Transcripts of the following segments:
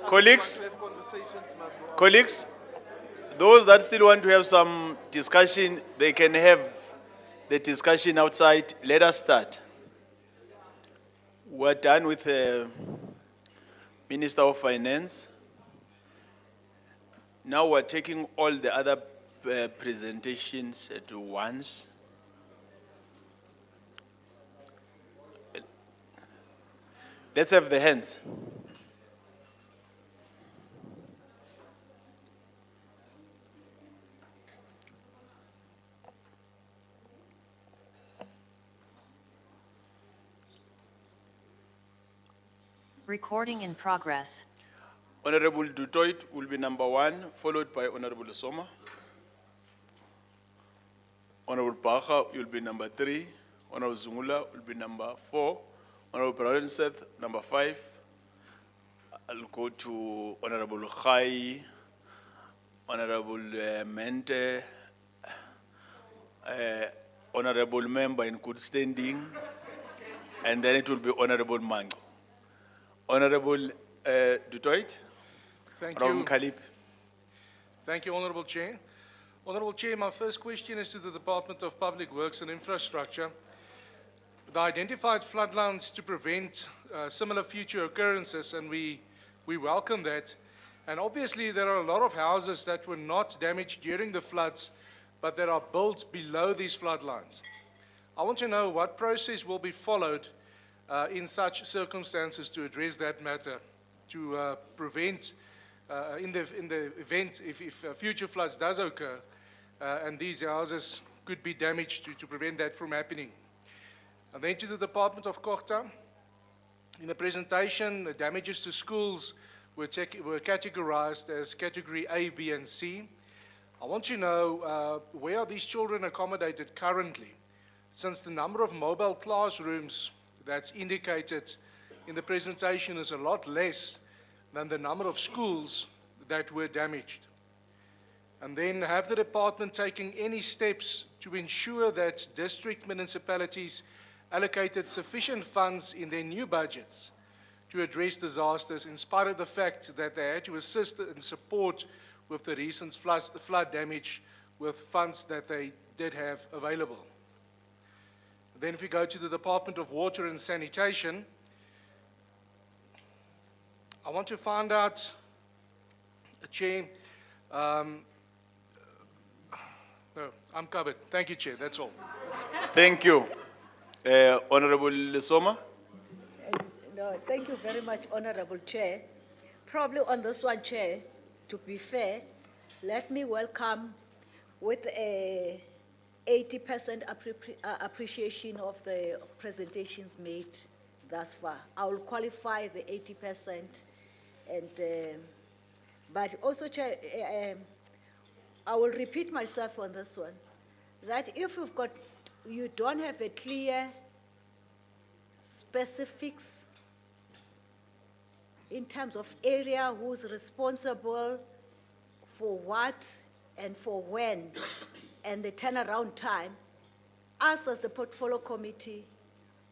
Colleagues, colleagues, those that still want to have some discussion, they can have the discussion outside. Let us start. We're done with the Minister of Finance. Now we're taking all the other presentations at once. Let's have the hands. Recording in progress. Honorable Dutoit will be number 1, followed by Honorable Soma. Honorable Baha will be number 3. Honorable Zungula will be number 4. Honorable Seth, number 5. I'll go to Honorable Khai, Honorable Mente, Honorable Member in good standing, and then it will be Honorable Mango. Honorable Dutoit. Thank Honorable you. Khalib. Thank you, Honorable Chair. Honorable Chair, my first question is to the Department of Public Works and Infrastructure. The identified floodlines to prevent similar future occurrences, and we welcome that. And obviously, there are a lot of houses that were not damaged during the floods, but that are built below these floodlines. I want to know what process will be followed in such circumstances to address that matter, to prevent, in the event, if future floods does occur, and these houses could be damaged to prevent that from happening. And then to the Department of Korta, in the presentation, the damages to schools were categorized as category A, B, and C. I want to know where are these children accommodated currently, since the number of mobile classrooms that's indicated in the presentation is a lot less than the number of schools that were damaged. And then have the department taken any steps to ensure that district municipalities allocated sufficient funds in their new budgets to address disasters, in spite of the fact that they had to assist and support with the recent flood damage with funds that they did have available. Then if we go to the Department of Water and Sanitation, I want to find out, Chair, no, I'm covered. Thank you, Chair, that's all. Thank you. Honorable Soma. No, thank you very much, Honorable Chair. Probably on this one, Chair, to be fair, let me welcome with a 80% appreciation of the presentations made thus far. I will qualify the 80%, and but also, Chair, I will repeat myself on this one, that if you don't have a clear specifics in terms of area, who's responsible for what and for when, and the turnaround time, us as the portfolio committee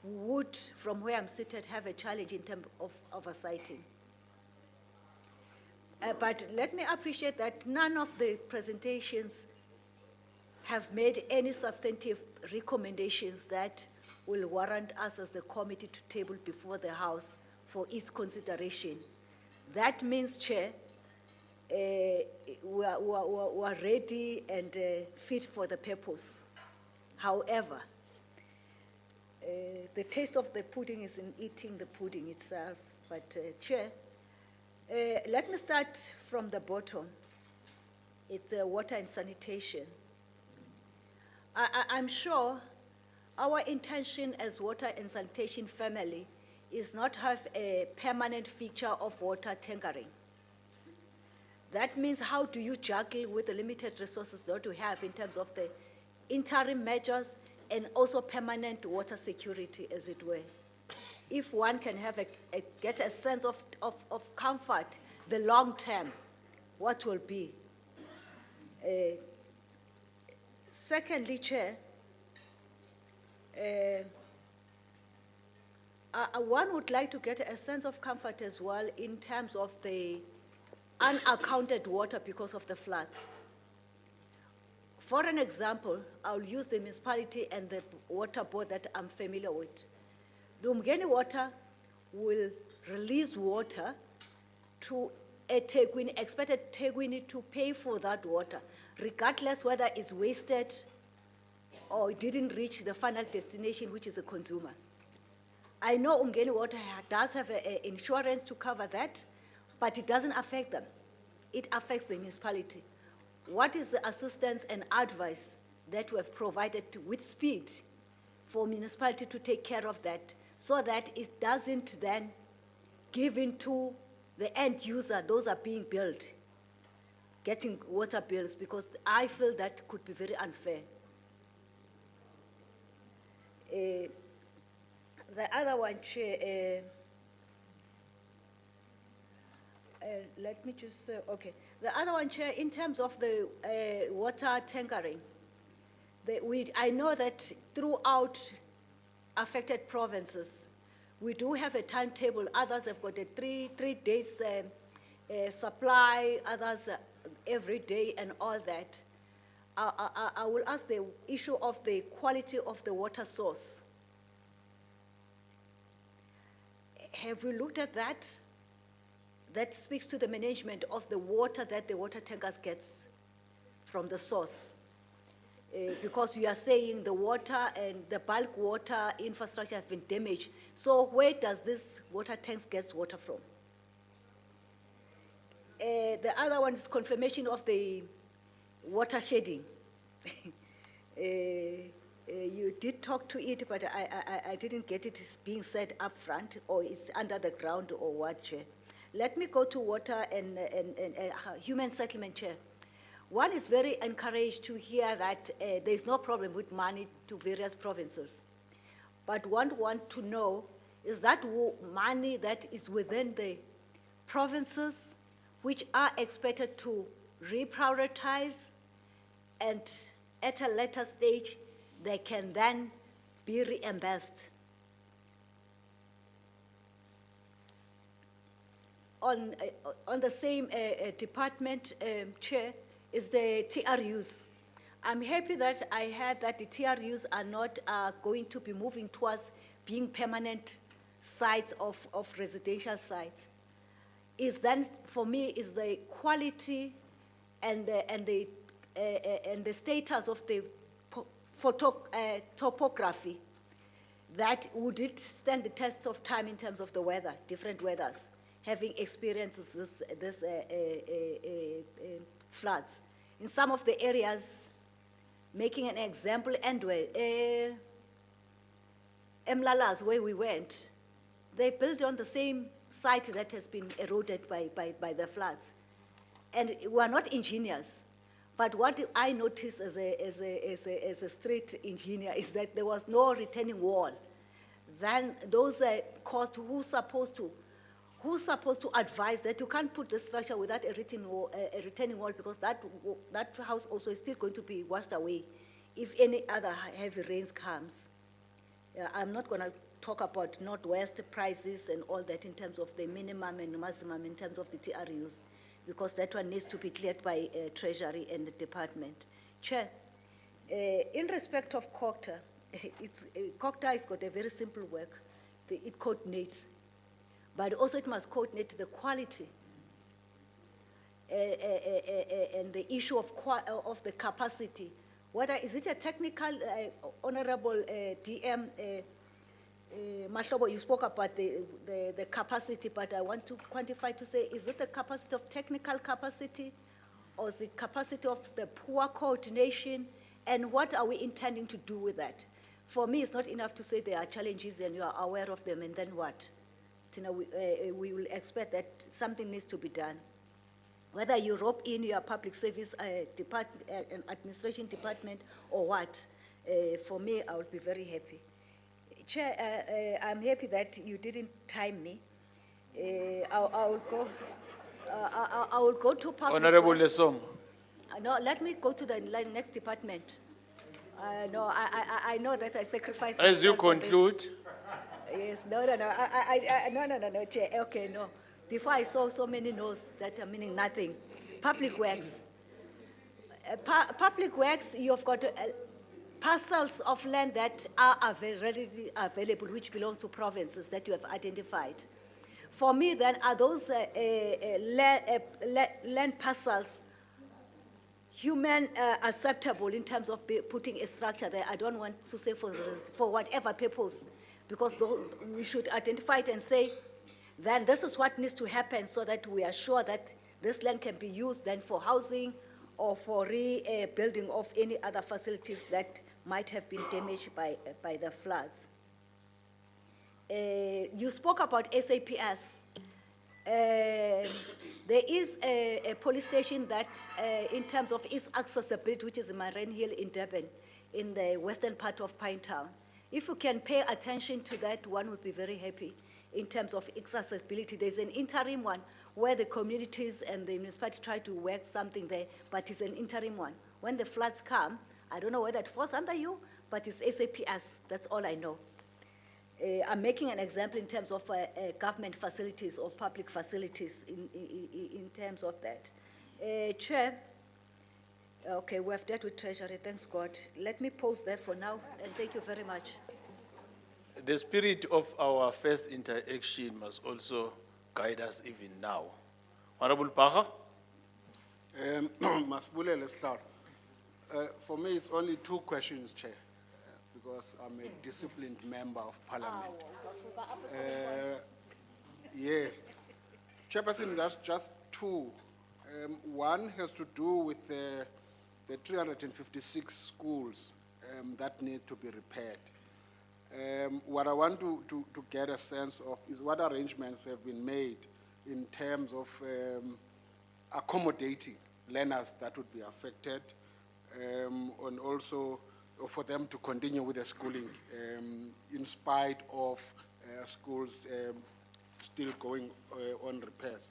would, from where I'm seated, have a challenge in terms of oversighting. But let me appreciate that none of the presentations have made any substantive recommendations that will warrant us as the committee to table before the House for its consideration. That means, Chair, we are ready and fit for the purpose. However, the taste of the pudding is in eating the pudding itself. But Chair, let me start from the bottom. It's water and sanitation. I'm sure our intention as water and sanitation family is not to have a permanent feature of water tankering. That means how do you juggle with the limited resources that you have in terms of the interim measures and also permanent water security, as it were. If one can have get a sense of comfort, the long term, what will be. Secondly, Chair, One would like to get a sense of comfort as well in terms of the unaccounted water because of the floods. For an example, I'll use the municipality and the water board that I'm familiar with. The Umgeni Water will release water to a Tegwini, expected Tegwini to pay for that water, regardless whether it's wasted or it didn't reach the final destination, which is the consumer. I know Umgeni Water does have a insurance to cover that, but it doesn't affect them. It affects the municipality. What is the assistance and advice that we have provided with speed for municipality to take care of that so that it doesn't then give into the end user, those are being billed, getting water bills, because I feel that could be very unfair. The other one, Chair, let me just, okay. The other one, Chair, in terms of the water tankering, I know that throughout affected provinces, we do have a timetable. Others have got a three days supply, others every day and all that. I will ask the issue of the quality of the water source. Have we looked at that? That speaks to the management of the water that the water tankers gets from the source. Because you are saying the water and the bulk water infrastructure have been damaged. So where does this water tanks get water from? The other one is confirmation of the water shedding. You did talk to it, but I didn't get it being said up front, or it's under the ground, or what, Chair. Let me go to water and human settlement, Chair. One is very encouraged to hear that there's no problem with money to various provinces. But one want to know, is that money that is within the provinces which are expected to reprioritize, and at a later stage, they can then be reimbursed. On the same department, Chair, is the TRUs. I'm happy that I heard that the TRUs are not going to be moving towards being permanent sites of residential sites. Is then, for me, is the quality and the status of the topography that would it stand the test of time in terms of the weather, different weathers, having experienced this floods. In some of the areas, making an example, Endwell, Emlalas, where we went, they built on the same site that has been eroded by the floods. And we're not engineers, but what I noticed as a street engineer is that there was no retaining wall. Then those costs, who's supposed to advise that you can't put the structure without a retaining wall, because that house also is still going to be washed away if any other heavy rains comes. I'm not going to talk about Northwest prices and all that in terms of the minimum and maximum in terms of the TRUs, because that one needs to be cleared by Treasury and the department. Chair, in respect of COCTA, COCTA has got a very simple work. It coordinates, but also it must coordinate the quality and the issue of the capacity. Whether is it a technical, Honorable DM, Mahlobo, you spoke about the capacity, but I want to quantify to say, is it the capacity of technical capacity, or is the capacity of the poor coordination, and what are we intending to do with that? For me, it's not enough to say there are challenges and you are aware of them, and then what? You know, we will expect that something needs to be done. Whether you rope in your public service administration department or what, for me, I would be very happy. Chair, I'm happy that you didn't time me. I will go to public. Honorable Works. Lesong. No, let me go to the next department. No, I know that I sacrificed. As you myself for this. conclude, Yes, no, no, Chair, okay, no. Before I saw so many no's that are meaning nothing. Public Works. Public Works, you've got parcels of land that are readily available, which belongs to provinces that you have identified. For me, then, are those land parcels human acceptable in terms of putting a structure there? I don't want to say for whatever purpose, because we should identify it and say, then this is what needs to happen so that we are sure that this land can be used then for housing or for rebuilding of any other facilities that might have been damaged by the floods. You spoke about SAPS. There is a police station that, in terms of its accessibility, which is in Marine Hill in Durban, in the western part of Pinetown. If you can pay attention to that, one would be very happy in terms of accessibility. There's an interim one where the communities and the municipality try to work something there, but it's an interim one. When the floods come, I don't know whether it falls under you, but it's SAPS, that's all I know. I'm making an example in terms of government facilities or public facilities in terms of that. Chair, okay, we have dealt with Treasury, thanks God. Let me pause there for now, and thank you very much. The spirit of our first interaction must also guide us even now. Honorable Baga? Masibulele Sihlalo. For me, it's only two questions, Chair, because I'm a disciplined member of Parliament. Yes. Chairperson, that's just two. One has to do with the 356 schools that need to be repaired. What I want to get a sense of is what arrangements have been made in terms of accommodating learners that would be affected, and also for them to continue with their schooling in spite of schools still going on repairs.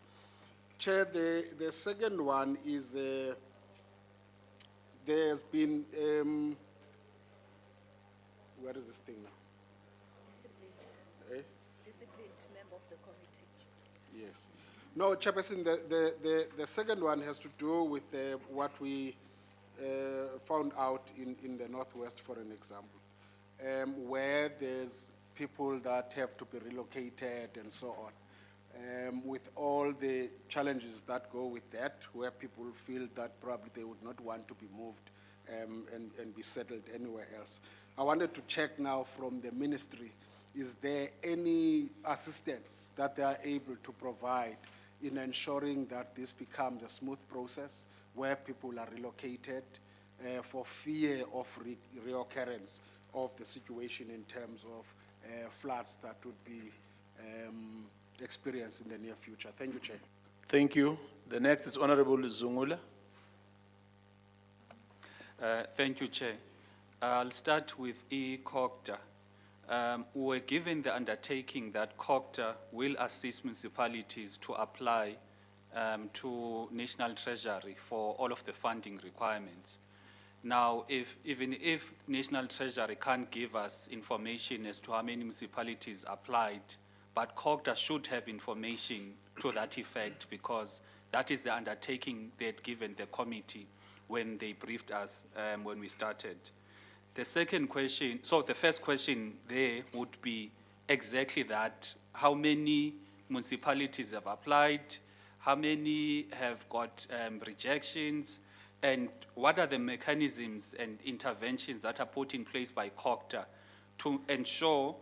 Chair, the second one is there's been, where is this thing now? Disciplined member of the committee. Yes. No, Chairperson, the second one has to do with what we found out in the Northwest, for an example, where there's people that have to be relocated and so on, with all the challenges that go with that, where people feel that probably they would not want to be moved and be settled anywhere else. I wanted to check now from the ministry, is there any assistance that they are able to provide in ensuring that this becomes a smooth process where people are relocated for fear of reoccurrence of the situation in terms of floods that would be experienced in the near future? Thank you, Chair. Thank you. The next is Honorable Zungula. Thank you, Chair. I'll start with COCTA. We were given the undertaking that COCTA will assist municipalities to apply to National Treasury for all of the funding requirements. Now, even if National Treasury can't give us information as to how many municipalities applied, but COCTA should have information to that effect, because that is the undertaking they had given the committee when they briefed us when we started. The second question, so the first question there would be exactly that: how many municipalities have applied, how many have got rejections, and what are the mechanisms and interventions that are put in place by COCTA to ensure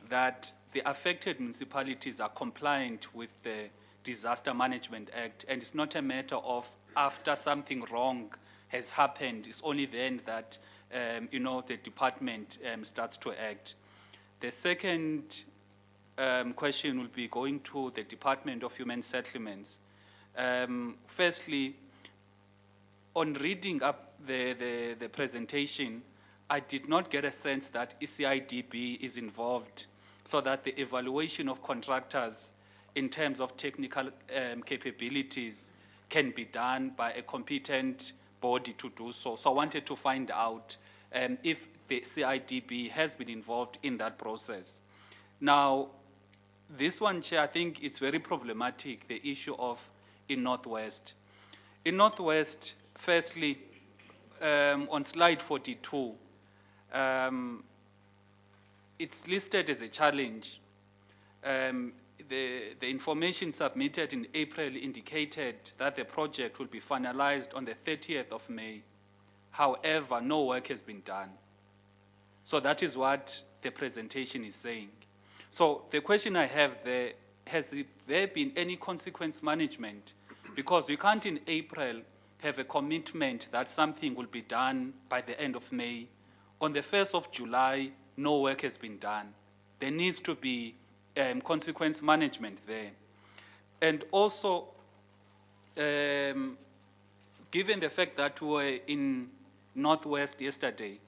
that the affected municipalities are compliant with the Disaster Management Act, and it's not a matter of after something wrong has happened, it's only then that the department starts to act. The second question will be going to the Department of Human Settlements. Firstly, on reading up the presentation, I did not get a sense that ECIDB is involved, so that the evaluation of contractors in terms of technical capabilities can be done by a competent body to do so. So I wanted to find out if the CIDB has been involved in that process. Now, this one, Chair, I think it's very problematic, the issue of in Northwest. In Northwest, firstly, on slide 42, it's listed as a challenge. The information submitted in April indicated that the project will be finalized on the 30th of May. However, no work has been done. So that is what the presentation is saying. So the question I have there, has there been any consequence management? Because you can't in April have a commitment that something will be done by the end of May. On the 1st of July, no work has been done. There needs to be consequence management there. And also, given the fact that we were in Northwest yesterday,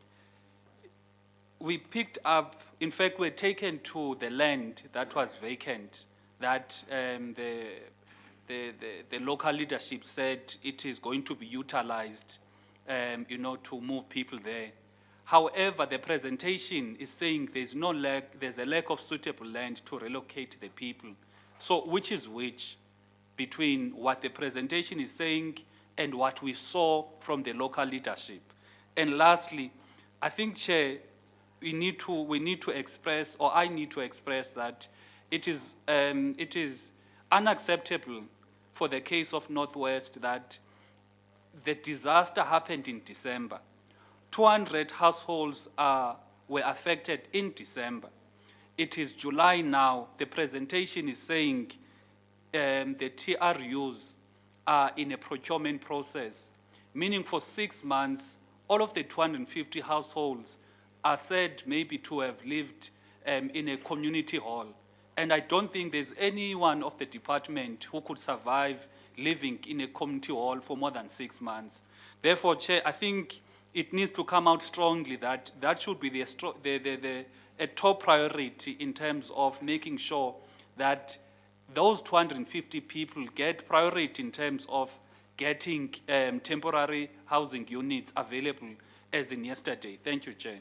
we picked up, in fact, we're taken to the land that was vacant, that the local leadership said it is going to be utilized, to move people there. However, the presentation is saying there's a lack of suitable land to relocate the people. So which is which between what the presentation is saying and what we saw from the local leadership? And lastly, I think, Chair, we need to express, or I need to express, that it is unacceptable for the case of Northwest that the disaster happened in December. 200 households were affected in December. It is July now. The presentation is saying the TRUs are in a procurement process, meaning for 6 months, all of the 250 households are said maybe to have lived in a community hall. And I don't think there's anyone of the department who could survive living in a community hall for more than 6 months. Therefore, Chair, I think it needs to come out strongly that that should be a top priority in terms of making sure that those 250 people get priority in terms of getting temporary housing units available as in yesterday. Thank you, Chair.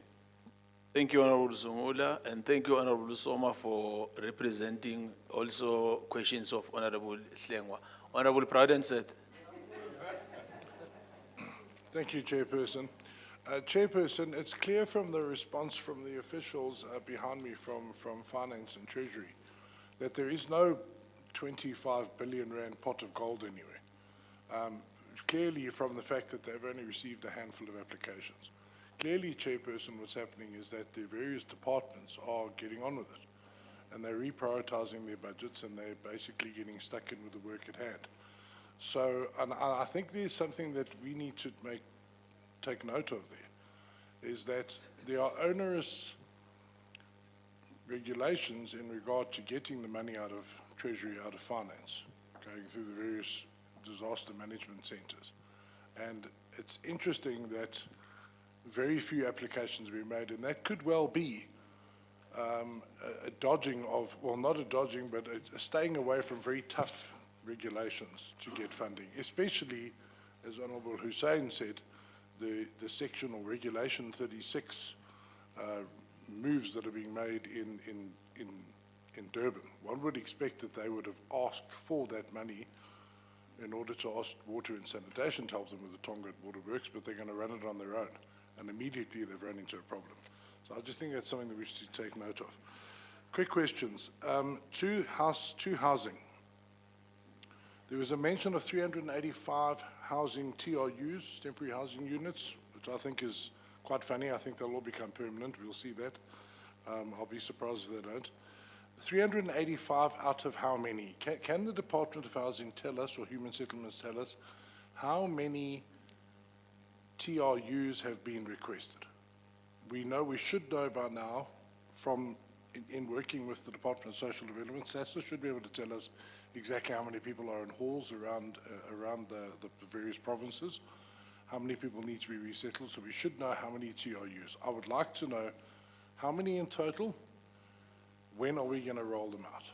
Thank you, Honorable Zumula, and thank you, Honorable Soma, for representing also questions of Honorable Hlengwa. Honorable Proudent said. Thank you, Chairperson. Chairperson, it's clear from the response from the officials behind me from Finance and Treasury that there is no 25 billion rand pot of gold anywhere. Clearly from the fact that they've only received a handful of applications. Clearly, Chairperson, what's happening is that the various departments are getting on with it, and they're reprioritizing their budgets, and they're basically getting stuck in with the work at hand. So, and I think there's something that we need to take note of there, is that there are onerous regulations in regard to getting the money out of Treasury, out of Finance, going through the various disaster management centers. And it's interesting that very few applications were made, and that could well be a dodging of, well, not a dodging, but a staying away from very tough regulations to get funding, especially, as Honorable Hussein said, the section or regulation 36 moves that are being made in Durban. One would expect that they would have asked for that money in order to ask Water and Sanitation to help them with the Tonga Water Works, but they're going to run it on their own. And immediately they've run into a problem. So I just think that's something that we should take note of. Quick questions. To housing. There was a mention of 385 housing TRUs, temporary housing units, which I think is quite funny. I think they'll all become permanent. We'll see that. I'll be surprised if they don't. 385 out of how many? Can the Department of Housing tell us, or Human Settlements tell us, how many TRUs have been requested? We should know by now from in working with the Department of Social Development. SASSA should be able to tell us exactly how many people are in halls around the various provinces, how many people need to be resettled, so we should know how many TRUs. I would like to know how many in total, when are we going to roll them out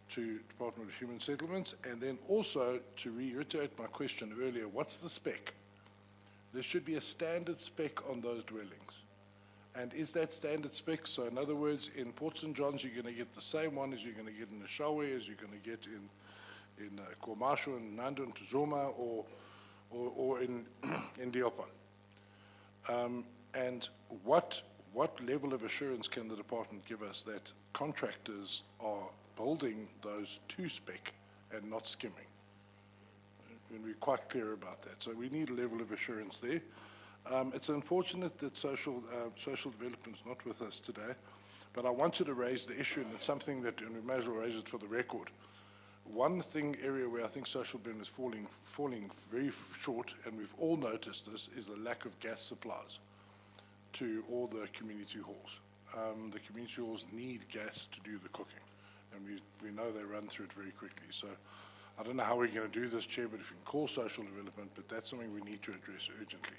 to Department of Human Settlements, and then also to reiterate my question earlier, what's the spec? There should be a standard spec on those dwellings. And is that standard spec? So in other words, in Port St. John's, you're going to get the same one as you're going to get in Eshowe, as you're going to get in Komasho and Nando and Tuzoma, or in Diopan. And what level of assurance can the department give us that contractors are building those to spec and not skimming? And we're quite clear about that. So we need a level of assurance there. It's unfortunate that social development's not with us today, but I wanted to raise the issue, and it's something that, and we may as well raise it for the record. One area where I think social development is falling very short, and we've all noticed this, is the lack of gas supplies to all the community halls. The community halls need gas to do the cooking, and we know they run through it very quickly. So I don't know how we're going to do this, Chair, but if you can call social development, but that's something we need to address urgently.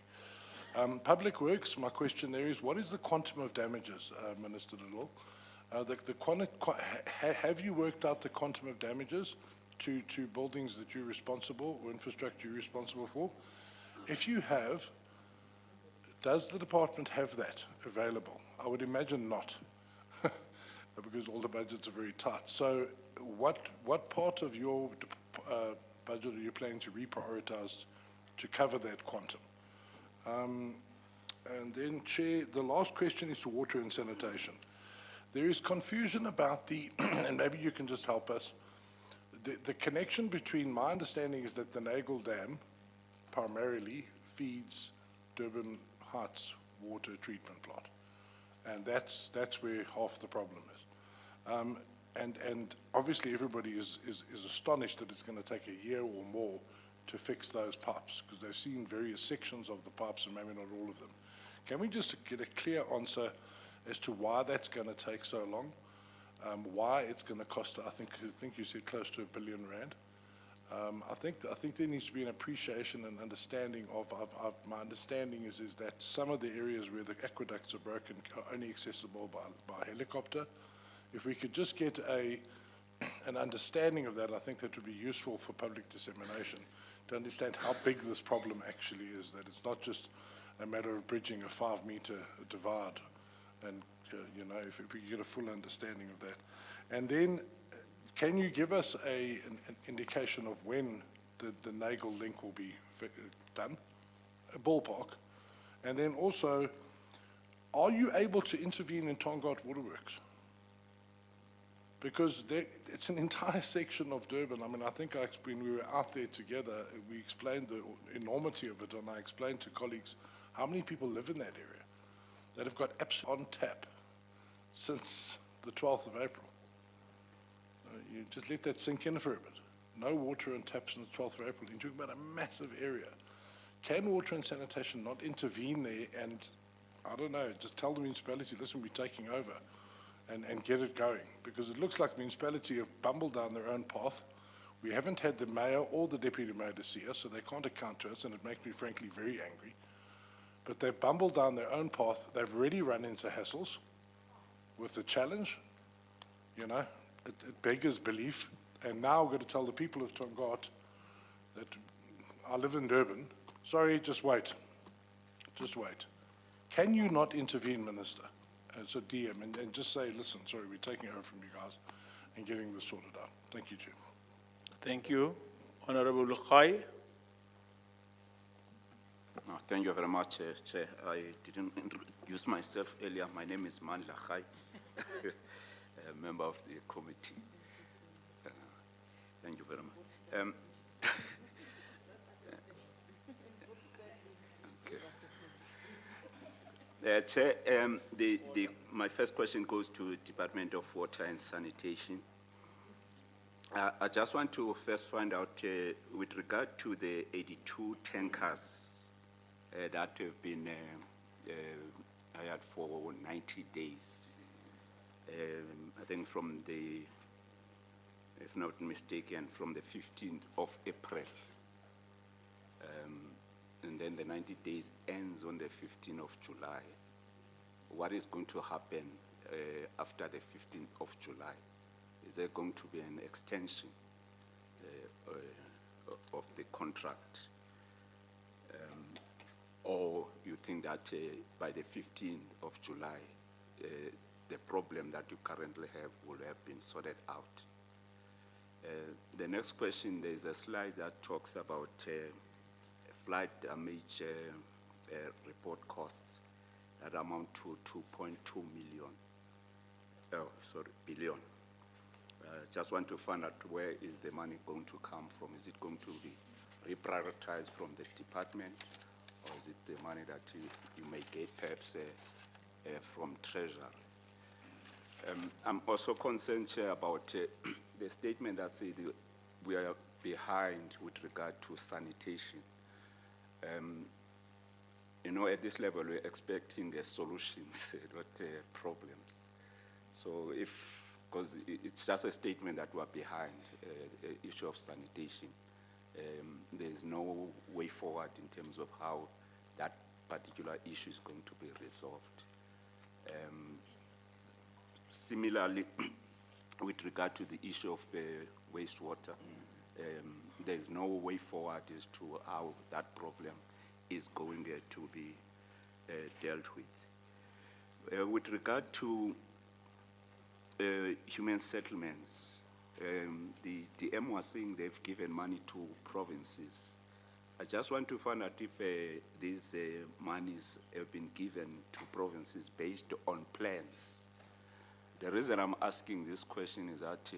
Public Works, my question there is, what is the quantum of damages, Minister Little? Have you worked out the quantum of damages to buildings that you're responsible, or infrastructure you're responsible for? If you have, does the department have that available? I would imagine not, because all the budgets are very tight. So what part of your budget are you planning to reprioritize to cover that quantum? And then, Chair, the last question is to water and sanitation. There is confusion about the, and maybe you can just help us, the connection between, my understanding is that the Nagel Dam primarily feeds Durban Heights water treatment plant. And that's where half the problem is. And obviously everybody is astonished that it's going to take a year or more to fix those pipes, because they've seen various sections of the pipes and maybe not all of them. Can we just get a clear answer as to why that's going to take so long? Why it's going to cost, I think you said close to R1 billion. I think there needs to be an appreciation and understanding of my understanding is that some of the areas where the aqueducts are broken are only accessible by helicopter. If we could just get an understanding of that, I think that would be useful for public dissemination, to understand how big this problem actually is, that it's not just a matter of bridging a 5-meter divide, and you know, if we get a full understanding of that. And then, can you give us an indication of when the Nagel link will be done, a ballpark? And then also, are you able to intervene in Tongaat Waterworks? Because it's an entire section of Durban. I mean, I think when we were out there together, we explained the enormity of it, and I explained to colleagues how many people live in that area that have got apps on tap since the 12th of April. You just let that sink in for a bit. No water on tap since the 12th of April. You're talking about a massive area. Can water and sanitation not intervene there and, I don't know, just tell the municipality, listen, we're taking over, and get it going? Because it looks like the municipality have bumbled down their own path. We haven't had the mayor or the deputy mayor to see us, so they can't account to us, and it makes me frankly very angry. But they've bumbled down their own path. They've already run into hassles with the challenge. You know, it beggars belief. And now we've got to tell the people of Tongaat that I live in Durban. Sorry, just wait. Just wait. Can you not intervene, Minister? So DM, and just say, listen, sorry, we're taking over from you guys and getting this sorted out. Thank you, Chair. Thank you. Honorable Lukhai. No, thank you very much, Chair. I didn't introduce myself earlier. My name is Mandla Khai, a member of the committee. Thank you very much. Chair, my first question goes to Department of Water and Sanitation. I just want to first find out, with regard to the 82 tankers that have been hired for 90 days. I think from the, if not mistaken, from the 15th of April. And then the 90 days ends on the 15th of July. What is going to happen after the 15th of July? Is there going to be an extension of the contract? or you think that by the 15th of July, the problem that you currently have will have been sorted out? The next question, there's a slide that talks about flood damage report costs that amount to 2.2 million. Billion. Just want to find out where is the money going to come from? Is it going to be reprioritized from the department, or is it the money that you may get perhaps from Treasury? I'm also concerned, Chair, about the statement that said we are behind with regard to sanitation. You know, at this level, we're expecting solutions, not problems. So because it's just a statement that we're behind the issue of sanitation. There's no way forward in terms of how that particular issue is going to be resolved. Similarly, with regard to the issue of wastewater, there's no way forward as to how that problem is going to be dealt with. With regard to human settlements, the DM was saying they've given money to provinces. I just want to find out if these monies have been given to provinces based on plans. The reason I'm asking this question is that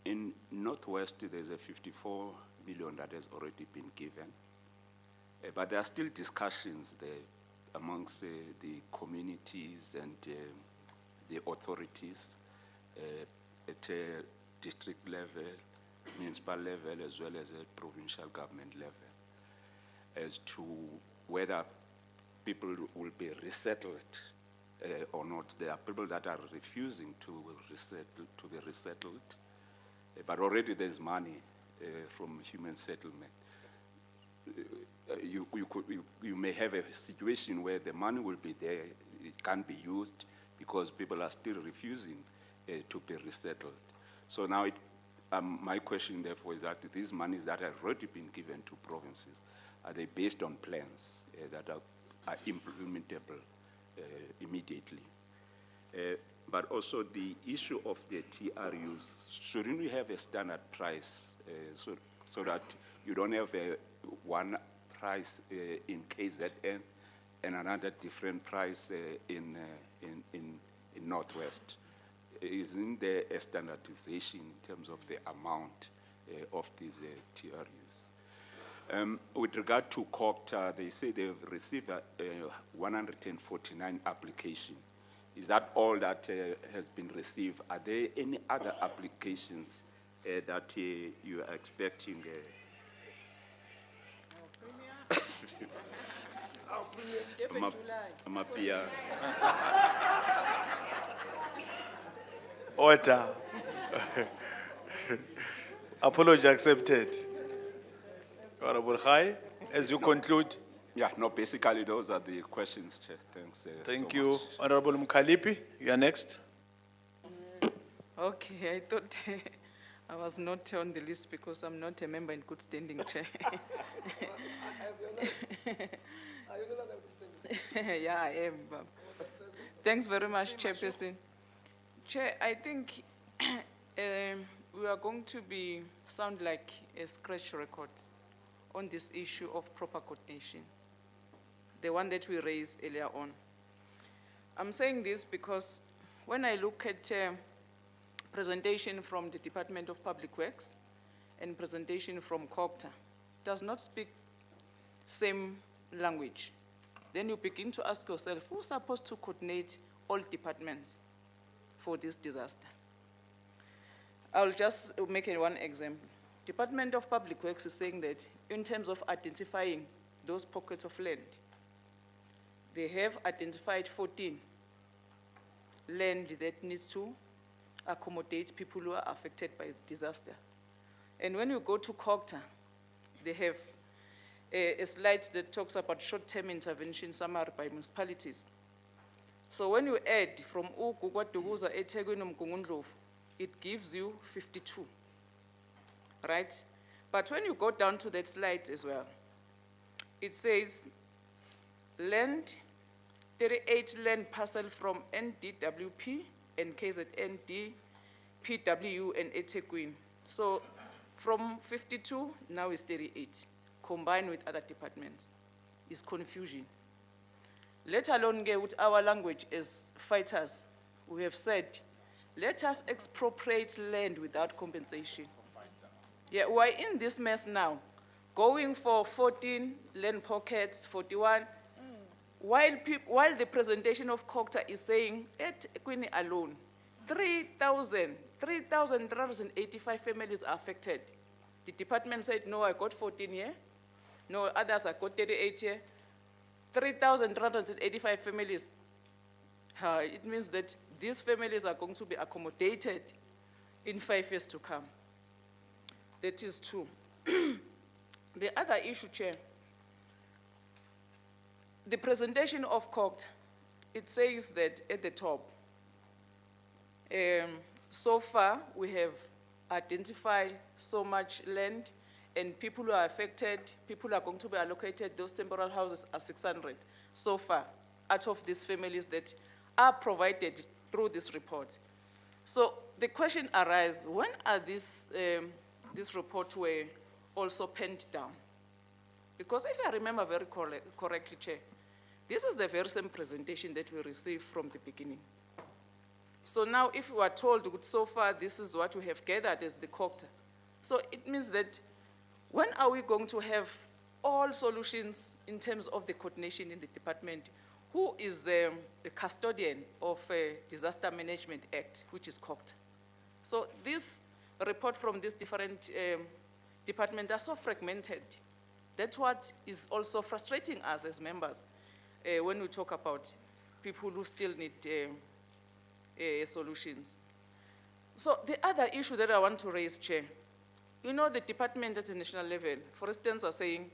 in Northwest, there's a 54 million that has already been given. But there are still discussions there amongst the communities and the authorities at a district level, municipal level, as well as a provincial government level, as to whether people will be resettled or not. There are people that are refusing to be resettled, but already there's money from human settlement. You may have a situation where the money will be there, it can't be used because people are still refusing to be resettled. So now my question therefore is that these monies that have already been given to provinces, are they based on plans that are implementable immediately? But also the issue of the TRUs, shouldn't we have a standard price so that you don't have one price in KZN and another different price in Northwest? Isn't there a standardization in terms of the amount of these TRUs? With regard to COPTA, they say they've received 149 applications. Is that all that has been received? Are there any other applications that you are expecting? Order. Apology accepted. Honorable Khai, as you conclude. Yeah, no, basically those are the questions, Chair. Thanks. Thank so you. much. Honorable Mkhalipi, you are next. Okay, I thought I was not on the list because I'm not a member in good standing, Chair. Yeah, I am. Thanks very much, Chairperson. Chair, I think we are going to sound like a scratch record on this issue of proper coordination, the one that we raised earlier on. I'm saying this because when I look at presentation from the Department of Public Works and presentation from COPTA, does not speak same language. Then you begin to ask yourself, who's supposed to coordinate all departments for this disaster? I'll just make one example. Department of Public Works is saying that in terms of identifying those pockets of land, they have identified 14 land that needs to accommodate people who are affected by disaster. And when you go to COPTA, they have a slide that talks about short-term intervention summary by municipalities. So when you add from Ugugwa, Duguza, eThekwini, Mgungundlovu, it gives you 52, right? But when you go down to that slide as well, it says land, 38 land parcel from NDWP and KZN, PW and eThekwini. So from 52, now is 38, combined with other departments. It's confusion. Let alone get with our language as fighters, we have said, let us expropriate land without compensation. Yeah, we're in this mess now, going for 14 land pockets, 41, while the presentation of COCTA is saying, at eThekwini alone, 3,385 families are affected. The department said, no, I got 14 here. No, others I got 38 here. 3,385 families. It means that these families are going to be accommodated in 5 years to come. That is true. The other issue, Chair, the presentation of COCT, it says that at the top, so far we have identified so much land and people who are affected, people who are going to be allocated, those temporary houses are 600 so far out of these families that are provided through this report. So the question arises, when are these reports were also penned down? Because if I remember very correctly, Chair, this is the very same presentation that we received from the beginning. So now if we are told so far this is what we have gathered as the COCTA, so it means that when are we going to have all solutions in terms of the coordination in the department? Who is the custodian of Disaster Management Act, which is COCTA? So this report from these different departments are so fragmented. That's what is also frustrating us as members when we talk about people who still need solutions. So the other issue that I want to raise, Chair, you know the department at the national level, for instance, are saying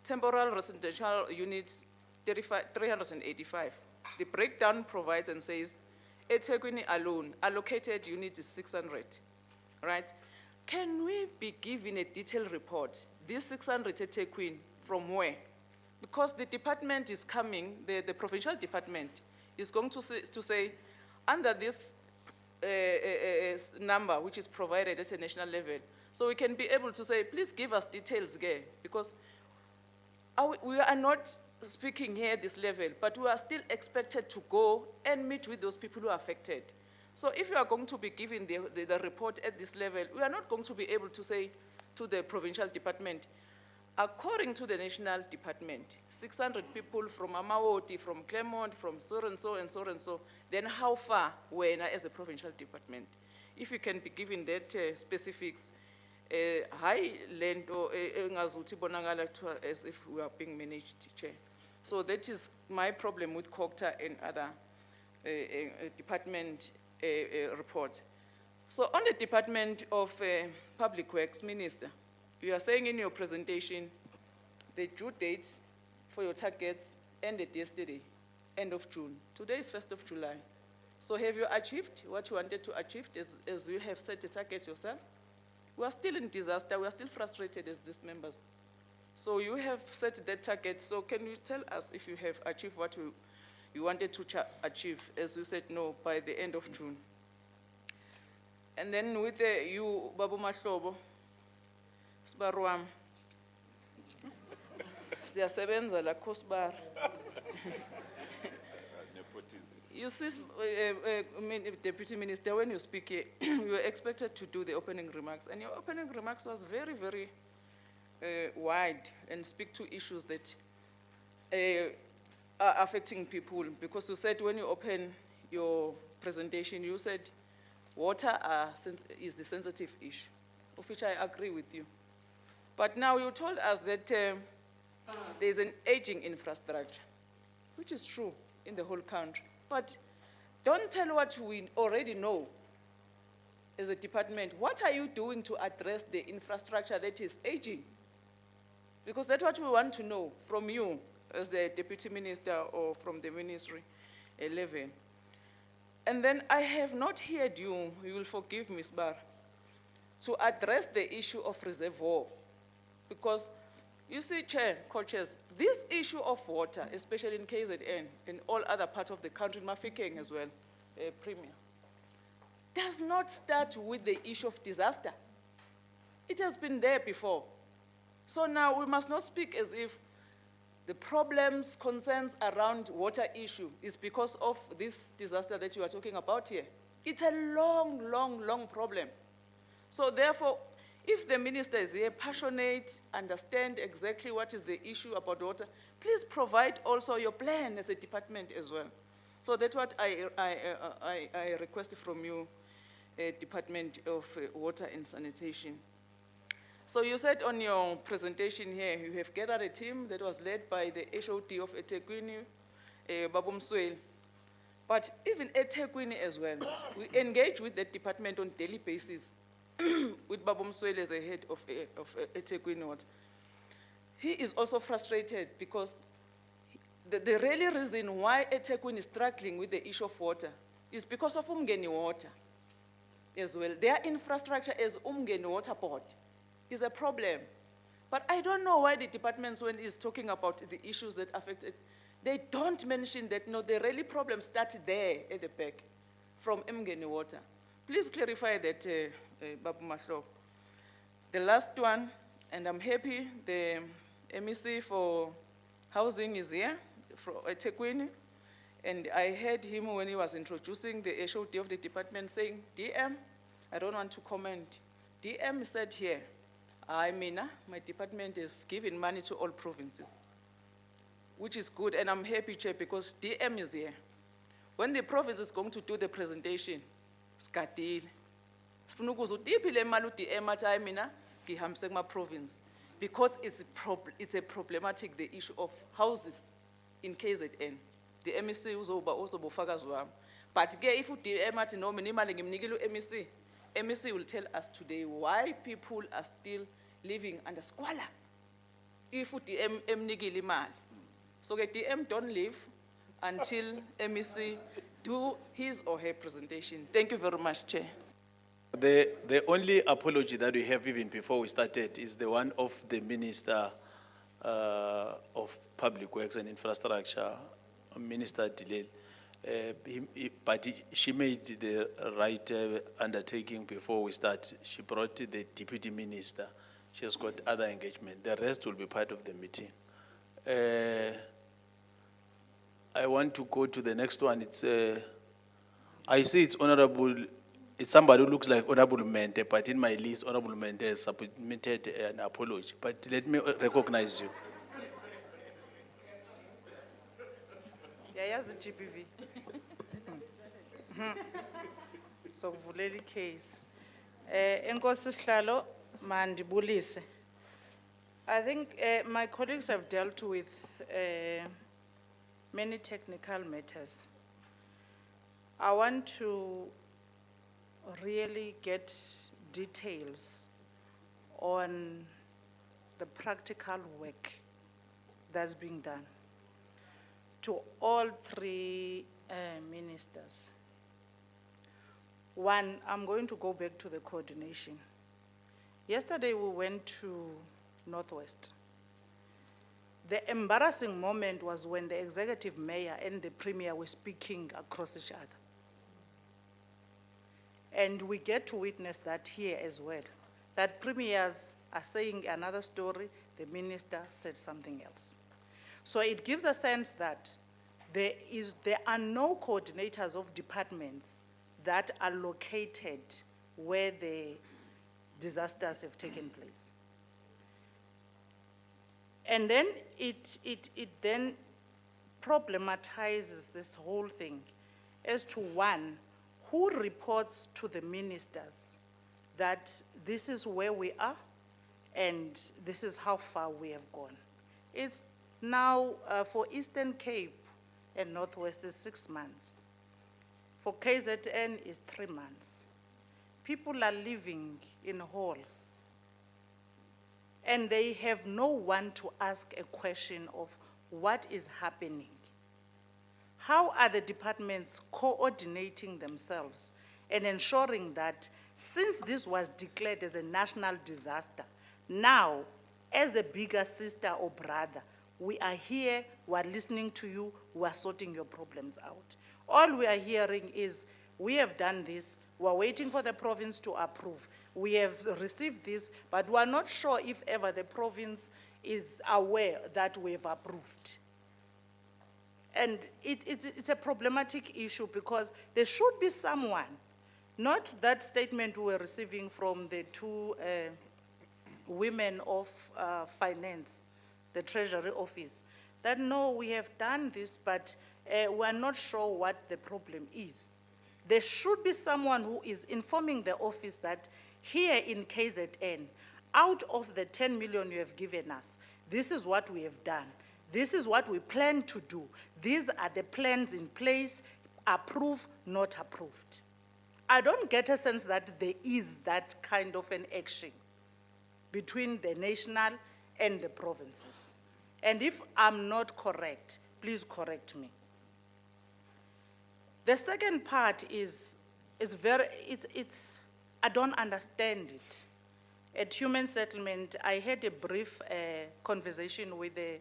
temporal residential units 385. The breakdown provides and says, eThekwini alone, allocated unit is 600, right? Can we be given a detailed report, this 600 eThekwini, from where? Because the department is coming, the provincial department is going to say under this number which is provided at a national level, so we can be able to say, please give us details here, because we are not speaking here at this level, but we are still expected to go and meet with those people who are affected. So if you are going to be giving the report at this level, we are not going to be able to say to the provincial department, according to the national department, 600 people from Amawoti, from Claremont, from so and so and so and so, then how far were as a provincial department? If you can be given that specifics, high land or as if we are being managed, Chair. So that is my problem with COCTA and other department reports. So on the Department of Public Works, Minister, you are saying in your presentation the due dates for your targets ended yesterday, end of June. Today is 1st of July. So have you achieved what you wanted to achieve as you have set a target yourself? We are still in disaster. We are still frustrated as these members. So you have set that target. So can you tell us if you have achieved what you wanted to achieve, as you said, no, by the end of June? And then with you, Babu Mahlobo, Sbarwam, siyasebenza la Kosbar. You see, Deputy Minister, when you speak here, you were expected to do the opening remarks, and your opening remarks was very, very wide and speak to issues that are affecting people. Because you said when you open your presentation, you said water is the sensitive issue, of which I agree with you. But now you told us that there's an aging infrastructure, which is true in the whole country. But don't tell what we already know as a department. What are you doing to address the infrastructure that is aging? Because that's what we want to know from you as the Deputy Minister or from the Ministry 11. And then I have not heard you will forgive me, Sbar, to address the issue of reservoir. Because You see, Chair, co-chairs, this issue of water, especially in KZN and all other parts of the country, Mafikeng as well, Premier, does not start with the issue of disaster. It has been there before. So now we must not speak as if the problems, concerns around water issue is because of this disaster that you are talking about here. It's a long, long, long problem. So therefore, if the minister is here, passionate, understand exactly what is the issue about water, please provide also your plan as a department as well. So that's what I request from you, Department of Water and Sanitation. So you said on your presentation here, you have gathered a team that was led by the HOD of eThekwini, Babumswel. But even eThekwini as well, we engage with that department on daily basis, with Babumswel as a head of eThekwini Water. He is also frustrated because the really reason why eThekwini is struggling with the issue of water is because of Umgeni Water as well. Their infrastructure as Umgeni Water Board is a problem. But I don't know why the departments, when it's talking about the issues that affect it, they don't mention that, no, the really problem started there at the back, from Umgeni Water. Please clarify that, Babu Mahlo. The last one, and I'm happy, the MEC for housing is here, from eThekwini, and I heard him when he was introducing the HOD of the department saying, DM, I don't want to comment. DM said here, my department is giving money to all provinces, which is good, and I'm happy, Chair, because DM is here. When the province is going to do the presentation, skadile. Sifuna ukuza udiphi le mali uDM athi hayi mina ngihambise kuma province, because it's a problematic, the issue of houses in KZN. The MEC uzoba ufakazi wami. But ke if uDM athi no mina imali ngimnikile uMEC, MEC will tell us today why people are still living under squalor if uDM emnikile imali. So ke DM don't leave until MEC do his or her presentation. Thank you very much, Chair. The only apology that we have even before we started is the one of the Minister of Public Works and Infrastructure, Minister Dilel. But she made the right undertaking before we start. She brought the Deputy Minister. She has got other engagement. The rest will be part of the meeting. I want to go to the next one. It's, I see it's Honorable, it's somebody who looks like Honorable Mente, but in my list, Honorable Mente has submitted an apology. But let me recognize you. Yayazi GBV. So vulela case. Enkosi Sihlalo mandibulise. I think my colleagues have dealt with many technical matters. I want to really get details on the practical work that's being done to all three ministers. One, I'm going to go back to the coordination. Yesterday we went to Northwest. The embarrassing moment was when the executive mayor and the premier were speaking across each other. And we get to witness that here as well, that premiers are saying another story, the minister said something else. So it gives a sense that there are no coordinators of departments that are located where the disasters have taken place. And then it then problematizes this whole thing as to, one, who reports to the ministers that this is where we are and this is how far we have gone. It's now for Eastern Cape and Northwest is 6 months. For KZN is 3 months. People are living in halls and they have no one to ask a question of what is happening. How are the departments coordinating themselves and ensuring that since this was declared as a national disaster, now as a bigger sister or brother, we are here, we are listening to you, we are sorting your problems out. All we are hearing is, we have done this, we are waiting for the province to approve. We have received this, but we are not sure if ever the province is aware that we have approved. And it's a problematic issue because there should be someone, not that statement we were receiving from the two women of finance, the Treasury Office, that no, we have done this, but we are not sure what the problem is. There should be someone who is informing the office that here in KZN, out of the 10 million you have given us, this is what we have done. This is what we plan to do. These are the plans in place, approved, not approved. I don't get a sense that there is that kind of an action between the national and the provinces. And if I'm not correct, please correct me. The second part is I don't understand it. At Human Settlement, I had a brief conversation with the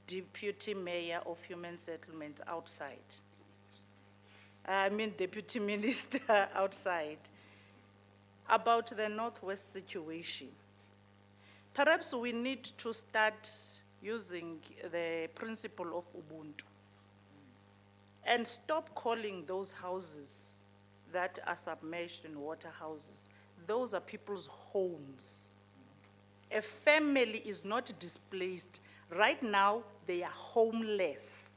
Deputy Mayor of Human Settlement outside. I mean Deputy Minister outside, about the Northwest situation. Perhaps we need to start using the principle of Ubuntu and stop calling those houses that are submerged in water houses. Those are people's homes. A family is not displaced. Right now, they are homeless.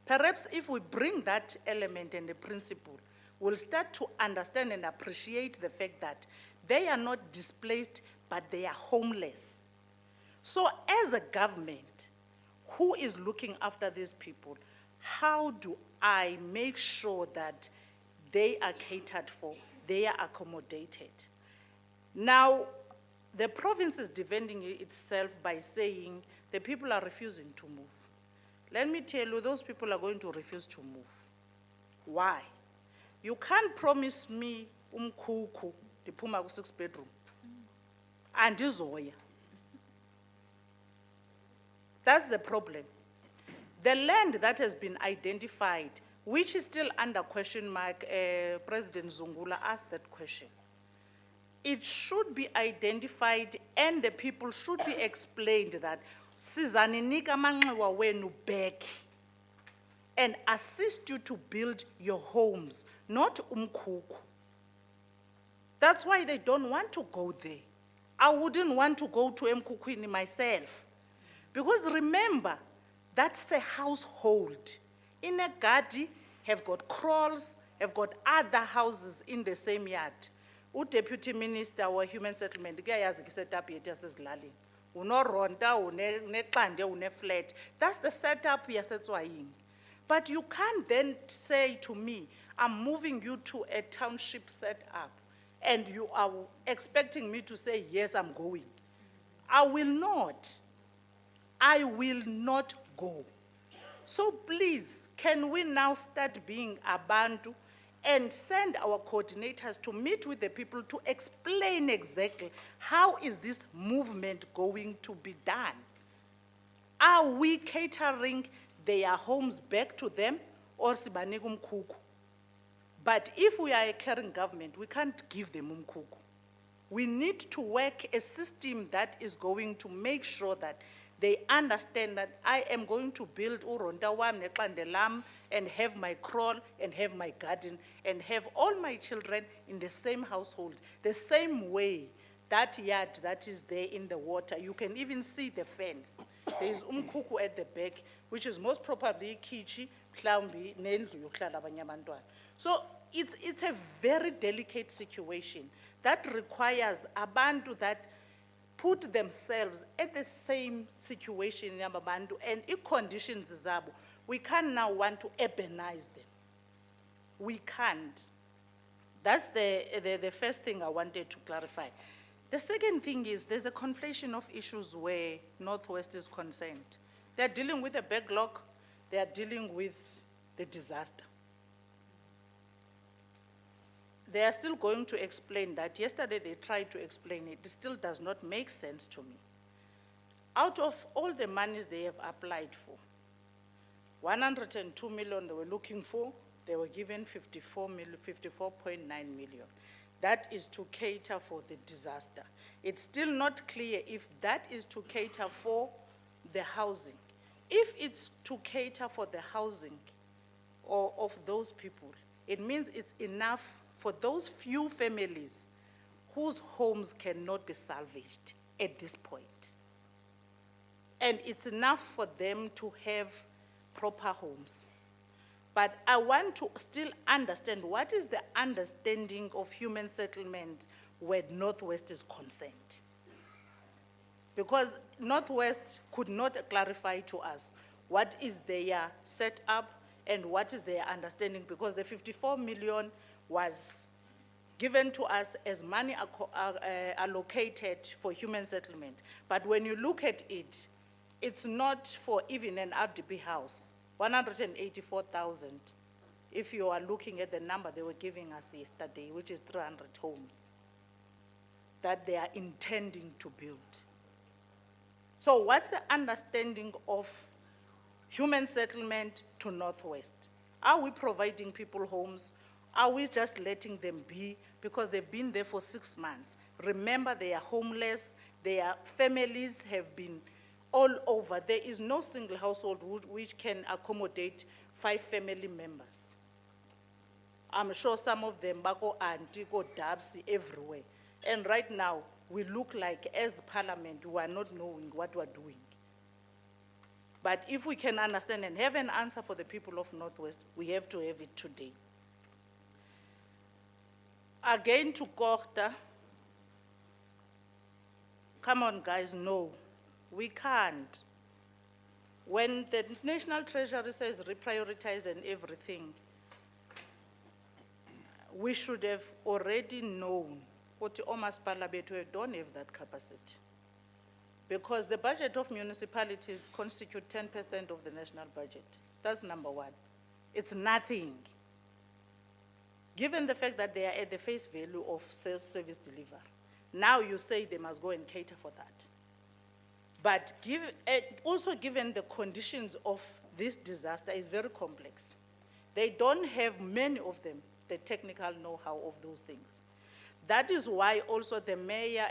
Perhaps if we bring that element and the principle, we'll start to understand and appreciate the fact that they are not displaced, but they are homeless. So as a government who is looking after these people, how do I make sure that they are catered for, they are accommodated? Now, the province is defending itself by saying the people are refusing to move. Let me tell you, those people are going to refuse to move. Why? You can't promise me umkhukhu diphuma ku 6 bedroom. Andizoya. That's the problem. The land that has been identified, which is still under question mark, President Zungula asked that question. It should be identified and the people should be explained that sizaninika manxiwa wenu back and assist you to build your homes, not umkhukhu. That's why they don't want to go there. I wouldn't want to go to Mkhukwini myself. Because remember, that's a household. In a garden, have got crawls, have got other houses in the same yard. Deputy Minister or Human Settlement, set up yet unoronta, une flat. That's the setup we are setting. But you can't then say to me, I'm moving you to a township setup, and you are expecting me to say, yes, I'm going. I will not. I will not go. So please, can we now start being abantu and send our coordinators to meet with the people to explain exactly how is this movement going to be done? Are we catering their homes back to them or sibanika umkhukhu? But if we are a caring government, we can't give them umkhukhu. We need to work a system that is going to make sure that they understand that I am going to build uronda wam neqande lam and have my crawl and have my garden and have all my children in the same household, the same way. That yard that is there in the water, you can even see the fence. There is umkhukhu at the back, which is most probably kichi, mhlawumbi nendlu yokuhlala abanye abantwana. So it's a very delicate situation that requires abantu that put themselves at the same situation and in conditions zabo. We can't now want to urbanize them. We can't. That's the first thing I wanted to clarify. The second thing is there's a conflation of issues where Northwest is concerned. They're dealing with a backlog, they are dealing with the disaster. They are still going to explain that. Yesterday they tried to explain it. It still does not make sense to me. Out of all the monies they have applied for, 102 million they were looking for, they were given 54.9 million. That is to cater for the disaster. It's still not clear if that is to cater for the housing. If it's to cater for the housing or of those people, it means it's enough for those few families whose homes cannot be salvaged at this point. And it's enough for them to have proper homes. But I want to still understand what is the understanding of human settlement where Northwest is concerned. Because Northwest could not clarify to us what is their setup and what is their understanding, because the 54 million was given to us as money allocated for human settlement. But when you look at it, it's not for even an RDP house, 184,000. If you are looking at the number they were giving us yesterday, which is 300 homes that they are intending to build. So what's the understanding of human settlement to Northwest? Are we providing people homes? Are we just letting them be because they've been there for 6 months? Remember, they are homeless, their families have been all over. There is no single household which can accommodate 5 family members. I'm sure some of them go auntie, go dabs everywhere. And right now, we look like, as Parliament, we are not knowing what we're doing. But if we can understand and have an answer for the people of Northwest, we have to have it today. Again to Cooperative. Come on, guys, no, we can't. When the National Treasury says reprioritize and everything, we should have already known what Omasipala Bethu don't have that capacity. Because the budget of municipalities constitute 10% of the national budget. That's number one. It's nothing. Given the fact that they are at the face value of sales service delivery, now you say they must go and cater for that. But also given the conditions of this disaster is very complex. They don't have, many of them, the technical know-how of those things. That is why also the mayor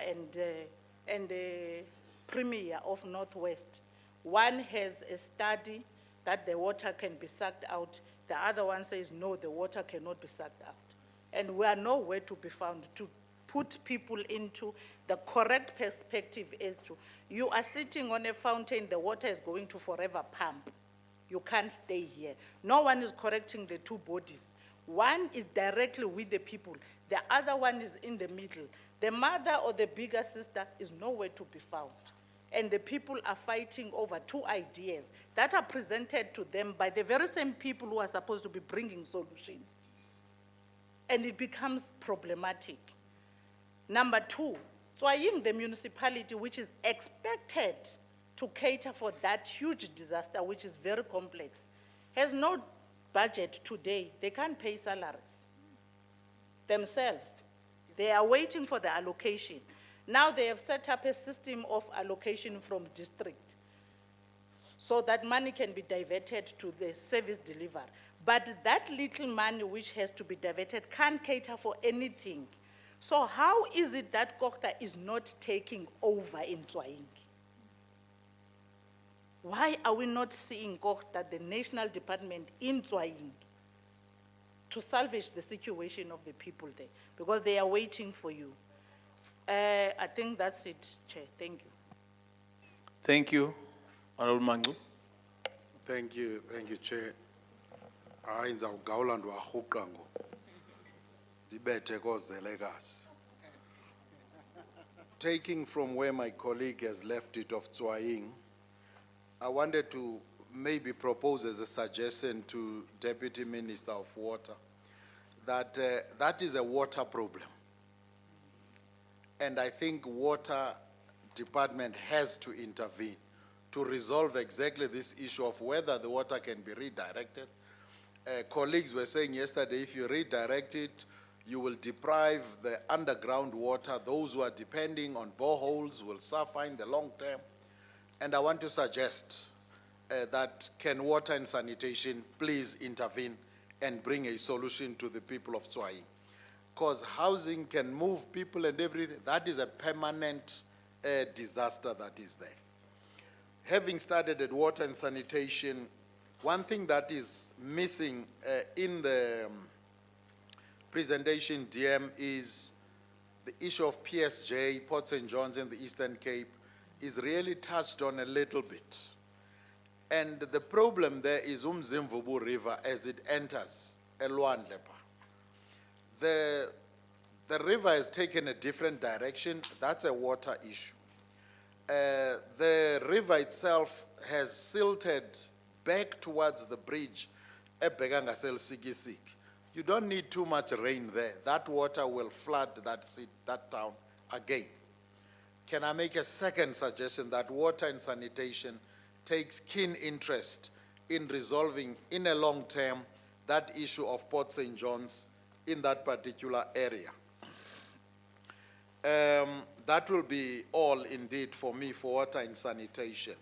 and the premier of Northwest, one has a study that the water can be sucked out. The other one says, no, the water cannot be sucked out. And we are nowhere to be found to put people into the correct perspective as to, you are sitting on a fountain, the water is going to forever pump. You can't stay here. No one is correcting the two bodies. One is directly with the people. The other one is in the middle. The mother or the bigger sister is nowhere to be found. And the people are fighting over two ideas that are presented to them by the very same people who are supposed to be bringing solutions. And it becomes problematic. Number two, Tswaying, the municipality which is expected to cater for that huge disaster, which is very complex, has no budget today. They can't pay salaries themselves. They are waiting for the allocation. Now they have set up a system of allocation from district so that money can be diverted to the service delivery. But that little money which has to be diverted can't cater for anything. So how is it that Cooperative is not taking over in Tswaying? Why are we not seeing Cooperative, the national department in Tswaying, to salvage the situation of the people there? Because they are waiting for you. I think that's it, Chair. Thank you. Thank you, Honorable Mangu. Thank you, Chair. Hayi ndizawugawula ndiwarhuqa ngo. Ndibethe kozele kazi. Taking from where my colleague has left it of Tswaying, I wanted to maybe propose as a suggestion to Deputy Minister of Water that that is a water problem. And I think Water Department has to intervene to resolve exactly this issue of whether the water can be redirected. Colleagues were saying yesterday, if you redirect it, you will deprive the underground water. Those who are depending on boreholes will suffer in the long term. And I want to suggest that can water and sanitation please intervene and bring a solution to the people of Tswai. Because housing can move people and everything. That is a permanent disaster that is there. Having started at water and sanitation, one thing that is missing in the presentation, DM, is the issue of PSJ, Port St. John's and the Eastern Cape is really touched on a little bit. And the problem there is Umzimvubu River as it enters Elwandlepa. The river has taken a different direction. That's a water issue. The river itself has silted back towards the bridge at Begangasel Sikisik. You don't need too much rain there. That water will flood that town again. Can I make a second suggestion that water and sanitation takes keen interest in resolving in a long term that issue of Port St. John's in that particular area? That will be all indeed for me for water and sanitation.